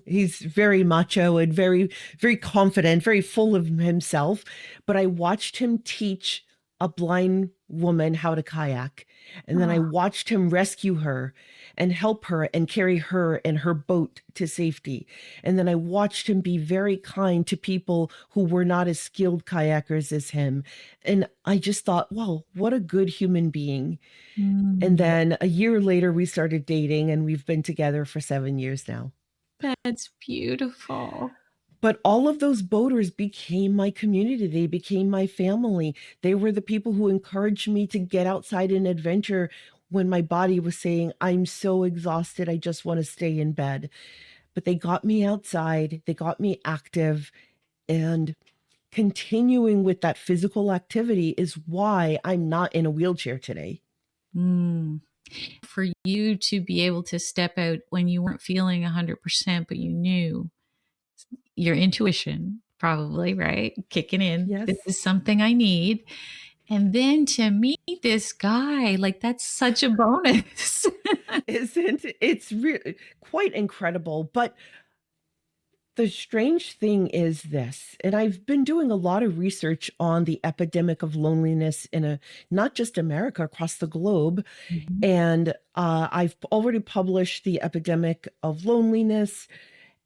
he's very macho and very, very confident, very full of himself. But I watched him teach a blind woman how to kayak. And then I watched him rescue her and help her and carry her and her boat to safety. And then I watched him be very kind to people who were not as skilled kayakers as him. And I just thought, wow, what a good human being. And then a year later, we started dating, and we've been together for 7 years now. That's beautiful. But all of those boaters became my community. They became my family. They were the people who encouraged me to get outside and adventure when my body was saying, I'm so exhausted, I just want to stay in bed. But they got me outside, they got me active, and continuing with that physical activity is why I'm not in a wheelchair today. For you to be able to step out when you weren't feeling 100%, but you knew your intuition, probably, right? Kicking in. Yes. This is something I need. And then to meet this guy, like, that's such a bonus. Isn't it's really quite incredible. But The strange thing is this, and I've been doing a lot of research on the epidemic of loneliness in not just America, across the globe. Mhm. And I've already published the epidemic of loneliness,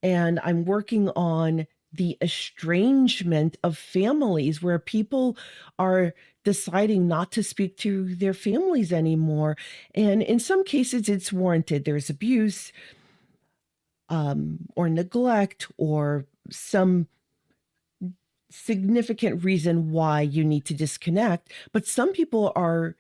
and I'm working on the estrangement of families where people are deciding not to speak to their families anymore. And in some cases, it's warranted. There's abuse, or neglect, or some significant reason why you need to disconnect. But some people are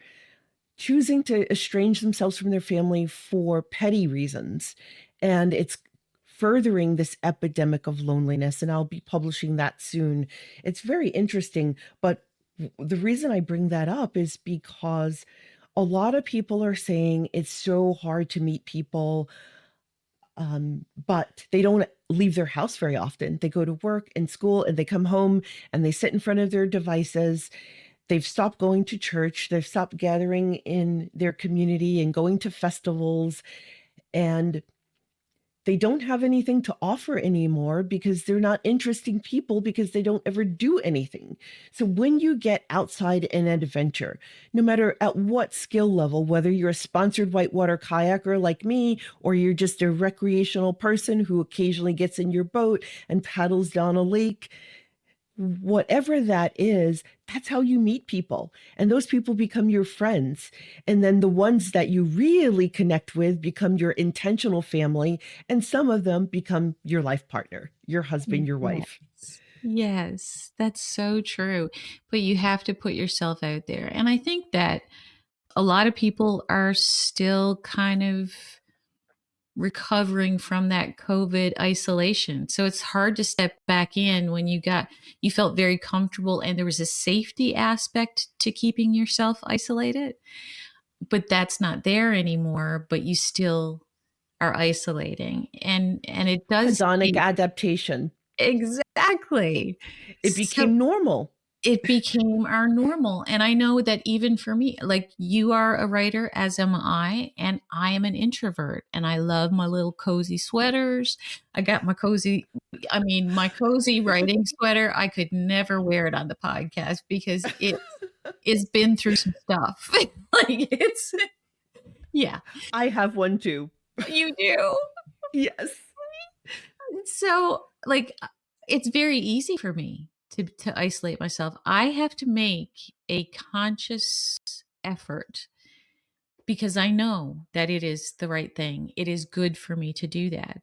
choosing to estrange themselves from their family for petty reasons. And it's furthering this epidemic of loneliness. And I'll be publishing that soon. It's very interesting. But the reason I bring that up is because a lot of people are saying it's so hard to meet people, but they don't leave their house very often. They go to work and school and they come home and they sit in front of their devices. They've stopped going to church. They've stopped gathering in their community and going to festivals. And they don't have anything to offer anymore because they're not interesting people, because they don't ever do anything. So when you get outside an adventure, no matter at what skill level, whether you're a sponsored whitewater kayaker like me, or you're just a recreational person who occasionally gets in your boat and paddles down a lake, whatever that is, that's how you meet people. And those people become your friends. And then the ones that you really connect with become your intentional family. And some of them become your life partner, your husband, your wife. Yes. Yes, that's so true. But you have to put yourself out there. And I think that a lot of people are still kind of recovering from that COVID isolation. So it's hard to step back in when you felt very comfortable and there was a safety aspect to keeping yourself isolated, but that's not there anymore, but you still are isolating. And it does Hedonic adaptation. exactly. It So became normal. it became our normal. And I know that even for me, like you are a writer, as am I, and I am an introvert and I love my little cozy sweaters. I got my cozy writing sweater. I could never wear it on the podcast because it's been through some stuff. Like yeah, I have one too. you do. Yes. So like it's very easy for me to isolate myself. I have to make a conscious effort because I know that it is the right thing. It is good for me to do that.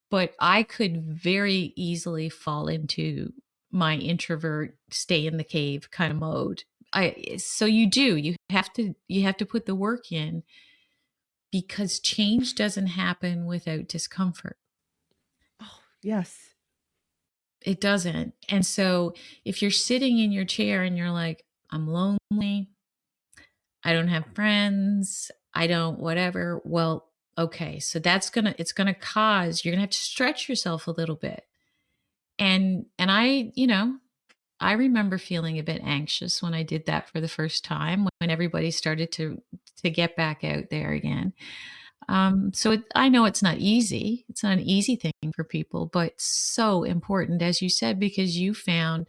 But I could very easily fall into my introvert stay in the cave kind of mode. So you have to put the work in because change doesn't happen without discomfort. Oh, yes. It doesn't. And so if you're sitting in your chair and you're like, I'm lonely, I don't have friends, I don't whatever, well, okay. So it's going to cause you're going to have to stretch yourself a little bit. And I remember feeling a bit anxious when I did that for the first time when everybody started to get back out there again. I know it's not easy. It's not an easy thing for people, but so important, as you said, because you found,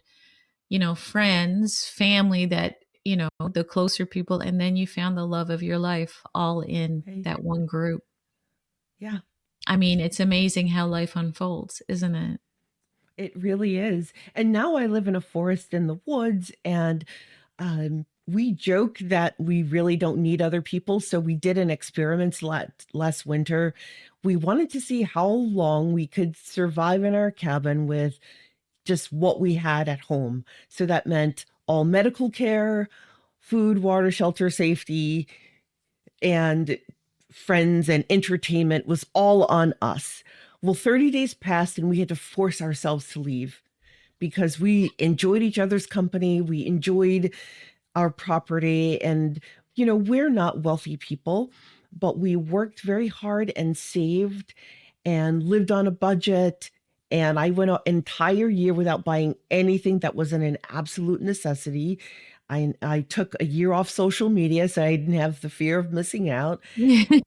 friends, family that, the closer people, and then you found the love of your life all in Right. that one group. Yeah. I mean, it's amazing how life unfolds, isn't it? It really is. And now I live in a forest in the woods, and we joke that we really don't need other people. So we did an experiment last winter. We wanted to see how long we could survive in our cabin with just what we had at home. So that meant all medical care, food, water, shelter, safety, and friends and entertainment was all on us. Well, 30 days passed and we had to force ourselves to leave because we enjoyed each other's company. We enjoyed our property. And, we're not wealthy people, but we worked very hard and saved and lived on a budget. And I went an entire year without buying anything that wasn't an absolute necessity. I took a year off social media so I didn't have the fear of missing out.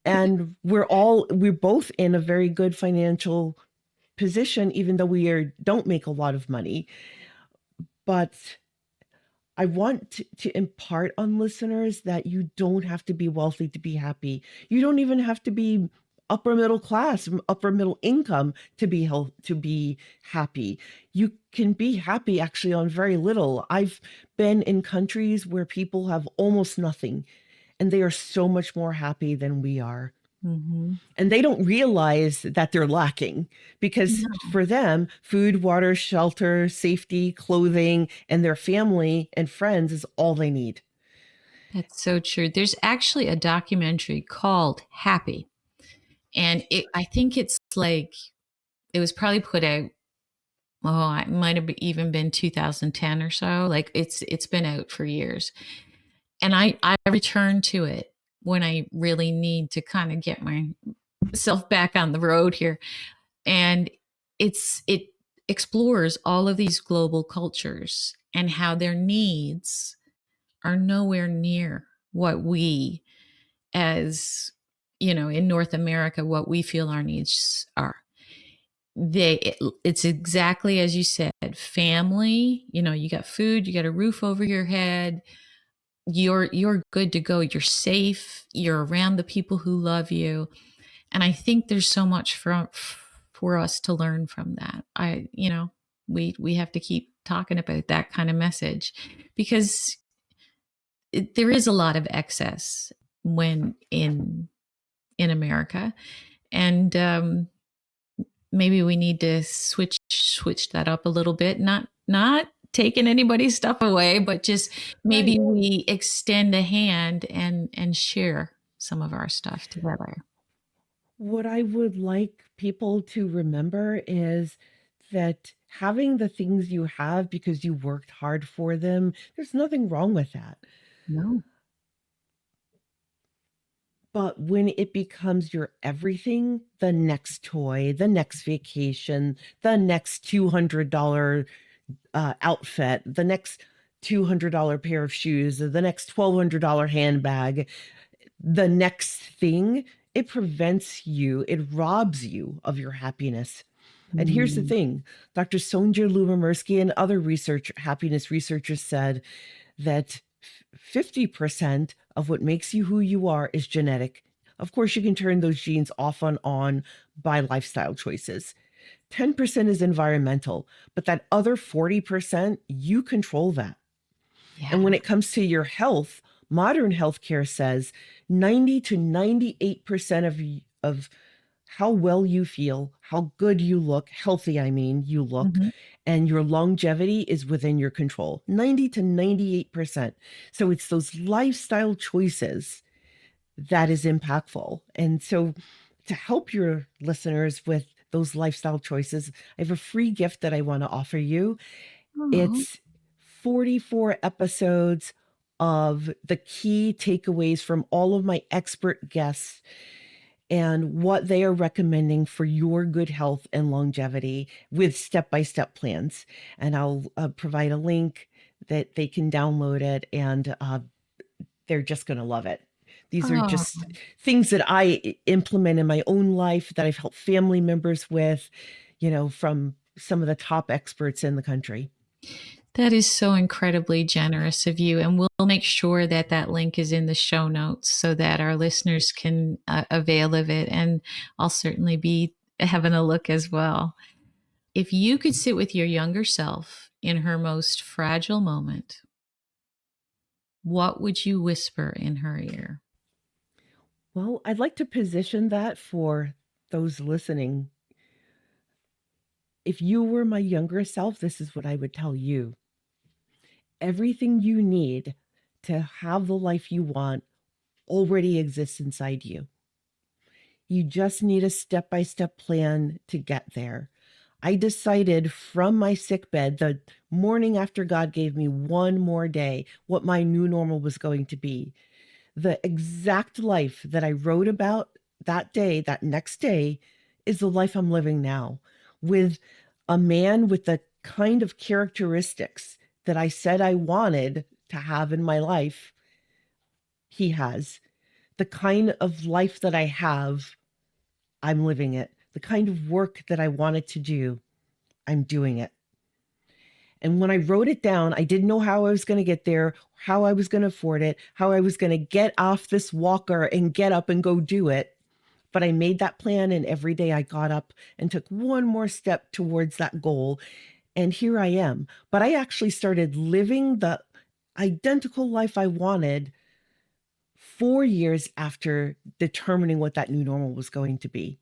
And we're both in a very good financial position, even though don't make a lot of money. But I want to impart on listeners that you don't have to be wealthy to be happy. You don't even have to be upper middle class, upper middle income to be happy. You can be happy actually on very little. I've been in countries where people have almost nothing, and they are so much more happy than we are. Mm-hmm. And they don't realize that they're lacking, because No. for them, food, water, shelter, safety, clothing, and their family and friends is all they need. That's so true. There's actually a documentary called Happy. And I think it's like, it was probably put out, it might have even been 2010 or so. Like it's been out for years. And I return to it when I really need to kind of get myself back on the road here. And it explores all of these global cultures and how their needs are nowhere near what we, as in North America, what we feel our needs are. It's exactly as you said. Family, you got food, you got a roof over your head, you're good to go, you're safe, you're around the people who love you. And I think there's so much for us to learn from that. We have to keep talking about that kind of message, because there is a lot of excess when in America, and maybe we need to switch that up a little bit. Not taking anybody's stuff away, but just maybe Right. we extend a hand and share some of our stuff together. What I would like people to remember is that having the things you have because you worked hard for them, there's nothing wrong with that. No. But when it becomes your everything, the next toy, the next vacation, the next $200 outfit, the next $200 pair of shoes, the next $1,200 handbag, the next thing, it prevents you, it robs you of your happiness. And here's the Mm. thing, Dr. Sonja Lyubomirsky and other happiness researchers said that 50% of what makes you who you are is genetic. Of course, you can turn those genes off and on by lifestyle choices. 10% is environmental, but that other 40%, you control that. And when Yeah. it comes to your health, modern healthcare says 90 to 98% of how well you feel, how good you look, healthy, I mean, you look, Mhm. and your longevity is within your control. 90 to 98%. So it's those lifestyle choices that is impactful. And so to help your listeners with those lifestyle choices, I have a free gift that I want to offer you. Oh. It's 44 episodes of the key takeaways from all of my expert guests and what they are recommending for your good health and longevity with step-by-step plans. And I'll provide a link that they can download it, and they're just going to love it. These are Oh, just things that I implement in my own life that I've helped family members with, from some of the top experts in the country. that is so incredibly generous of you. And we'll make sure that that link is in the show notes so that our listeners can avail of it. And I'll certainly be having a look as well. If you could sit with your younger self in her most fragile moment, what would you whisper in her ear? Well, I'd like to position that for those listening. If you were my younger self, this is what I would tell you. Everything you need to have the life you want already exists inside you. You just need a step-by-step plan to get there. I decided from my sick bed the morning after God gave me one more day what my new normal was going to be. The exact life that I wrote about that day, that next day, is the life I'm living now, with a man with the kind of characteristics that I said I wanted to have in my life. He has the kind of life that I have. I'm living it. the kind of work that I wanted to do, I'm doing it. And when I wrote it down, I didn't know how I was going to get there, how I was going to afford it, how I was going to get off this walker and get up and go do it. But I made that plan, and every day I got up and took one more step towards that goal. And here I am. But I actually started living the identical life I wanted 4 years after determining what that new normal was going to be.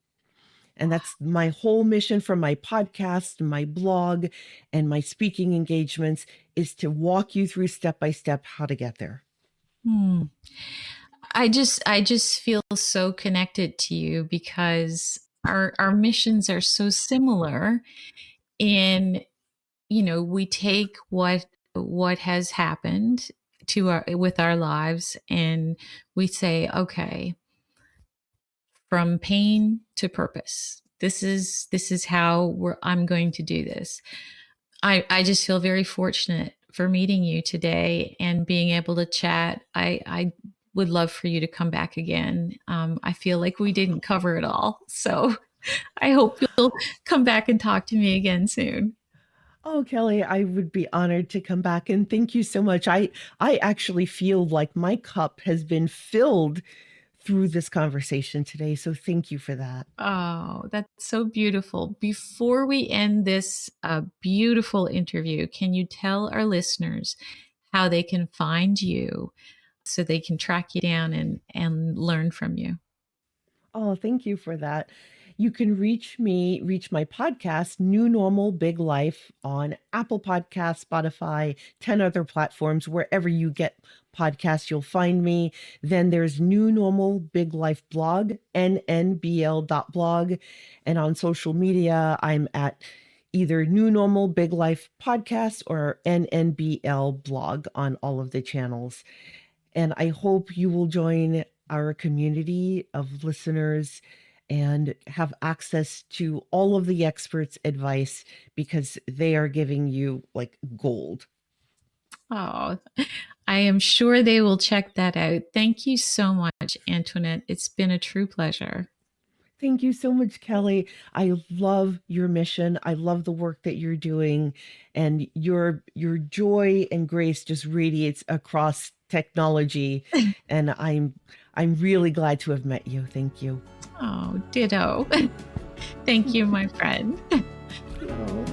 And that's my whole mission from my podcast, my blog, and my speaking engagements, is to walk you through step by step how to get there. I just feel so connected to you because our missions are so similar in, we take what has happened with our lives, and we say, okay, from pain to purpose. This is how I'm going to do this. I just feel very fortunate for meeting you today and being able to chat. I would love for you to come back again. I feel like we didn't cover it all. So I hope you'll come back and talk to me again soon. Oh, Kelly, I would be honored to come back, and thank you so much. I actually feel like my cup has been filled through this conversation today. So thank you for that. Oh, that's so beautiful. Before we end this beautiful interview, can you tell our listeners how they can find you so they can track you down and learn from you? Oh, thank you for that. You can reach my podcast, New Normal Big Life, on Apple Podcasts, Spotify, 10 other platforms. Wherever you get podcasts, you'll find me. Then there's New Normal Big Life blog, nnbl.blog. And on social media, I'm at either New Normal Big Life podcast or nnbl blog on all of the channels. And I hope you will join our community of listeners and have access to all of the experts' advice, because they are giving you like gold. Oh, I am sure they will check that out. Thank you so much, Antoinette. It's been a true pleasure. Thank you so much, Kelly. I love your mission. I love the work that you're doing, and your joy and grace just radiates across technology. And I'm really glad to have met you. Thank you. Oh, ditto. Thank you, my friend. Oh.